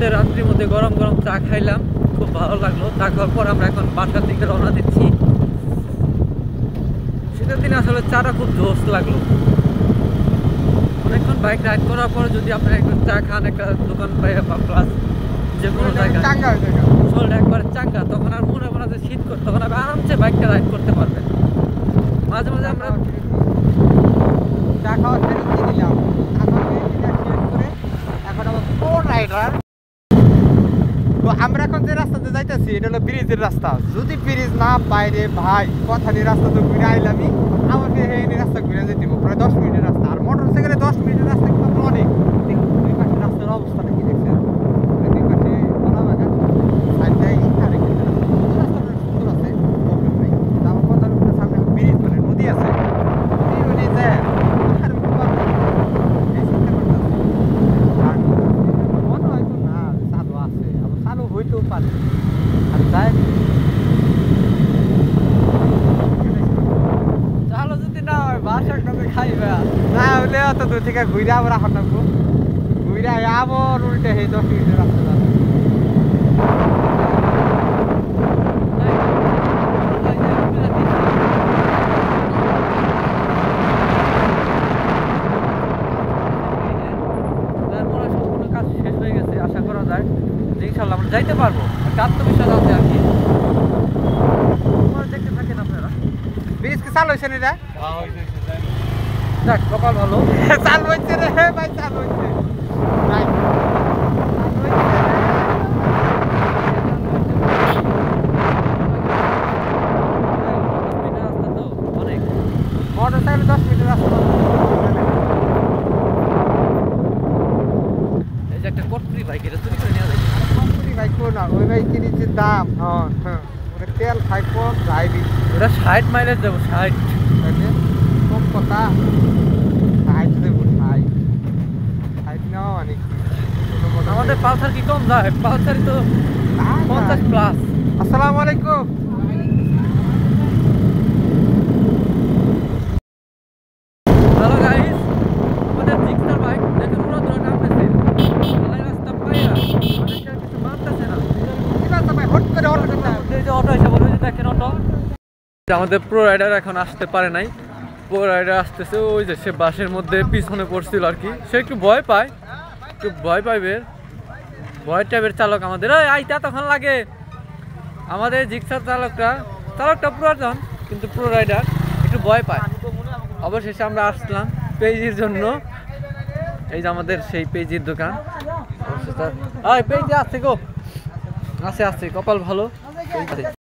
মধ্যে রাত্রির মধ্যে গরম গরম চা খাইলাম, খুব ভালো লাগলো। চা খাওয়ার পর আমরা এখন বাসার দিকে রওনা দিচ্ছি। শীতের দিনে আসলে চাটা খুব জোশ লাগলো। অনেকক্ষণ বাইক রাইড করার পর যদি আপনারা একটু চা খান একটা দোকান পাই বা প্লাস যে কোনো জায়গায় শরীরটা একবারে চাঙ্গা, তখন আর মনে হয় যে শীত করতে, তখন আপনি আরামসে বাইকটা রাইড করতে পারবেন। মাঝে মাঝে আমরা চা খাওয়া ছেড়ে দিলাম, এখন আবার প্রো রাইডার। তো আমরা এখন যে রাস্তাতে যাইতেছি এটা হলো ব্রিজের রাস্তা। যদি ব্রিজ না বাইরে ভাই কথা নিয়ে রাস্তা তো ঘুরে আইলামই, আমাকে এই রাস্তা ঘুরে যেতে হবে প্রায় 10 মিনিটের রাস্তা। আর মোটর সাইকেলে 10 মিনিটের রাস্তা কিন্তু অনেক। দুই পাশে রাস্তার অবস্থাটা কি দেখছেন? দুই পাশে কলা বাগান, সাইডটাই আরেকটা রাস্তাটা সুন্দর আছে, প্রবলেম নাই। আমার কথার উপরে সামনে ব্রিজ মানে নদী আছে, নদী যায় আর মনে হয়তো না চালু আছে, আবার চালু হইতেও পারে। আর যায় চালো যদি না হয় বাসার কাছে খাইবে না হলে অত দূর থেকে ঘুরে আবার এখন নামবো, ঘুরে আবার উল্টে সেই 10 মিনিটের রাস্তা যাবে। কাজ শেষ হয়ে গেছে, আশা করা যায় যে ইনশাল্লাহ আমরা যাইতে পারবো। একটা আত্মবিশ্বাস আছে আর কি। দেখতে থাকেন আপনারা। ব্রিজ কি চালু হয়েছে না এটা? যাক, কপাল ভালো। চালু হচ্ছে রে ভাই, চালু হচ্ছে ভাই, অনেক মোটর সাইকেল 10 মিনিটের রাস্তা। এই যে একটা কটপুরি বাইক, এটা চুরি করে নেওয়া যায়। কোম্পানি বাইক না, ওই বাইকের যে দাম, হ্যাঁ হ্যাঁ, ওটা তেল খাই কম, ড্রাইভিং ওটা 60 মাইলেজ দেবো, 60। কম কথা, 60 দেবো, 60 নেওয়া মানে আমাদের পালসার কি কম যায়? পালসারই তো 50 প্লাস। আসসালামু আলাইকুম। হ্যালো গাইস, আমাদের জিক্সার বাইক দেখুন পুরো দূরে নামতেছে। ঢালাই রাস্তা পাইয়া অনেকটা কিছু মানতেছে না। কি রাস্তা ভাই, হট করে অটো করতে হবে। এই যে অটো এসে বলবে, যে দেখেন অটো। আমাদের প্রো রাইডার এখন আসতে পারে নাই। প্রো রাইডার আসতেছে, ওই যে সে বাসের মধ্যে পিছনে পড়ছিল আর কি। সে একটু ভয় পায়, একটু ভয় পাইবে, ভয় টাইপের চালক আমাদের। ওই আইতা তখন লাগে আমাদের জিক্সার চালকটা পুরাতন, কিন্তু প্রো রাইডার একটু ভয় পায়। অবশেষে আমরা আসলাম পেজির জন্য। এই যে আমাদের সেই পেজির দোকান। পেজি আছে গো, আছে কপাল ভালো।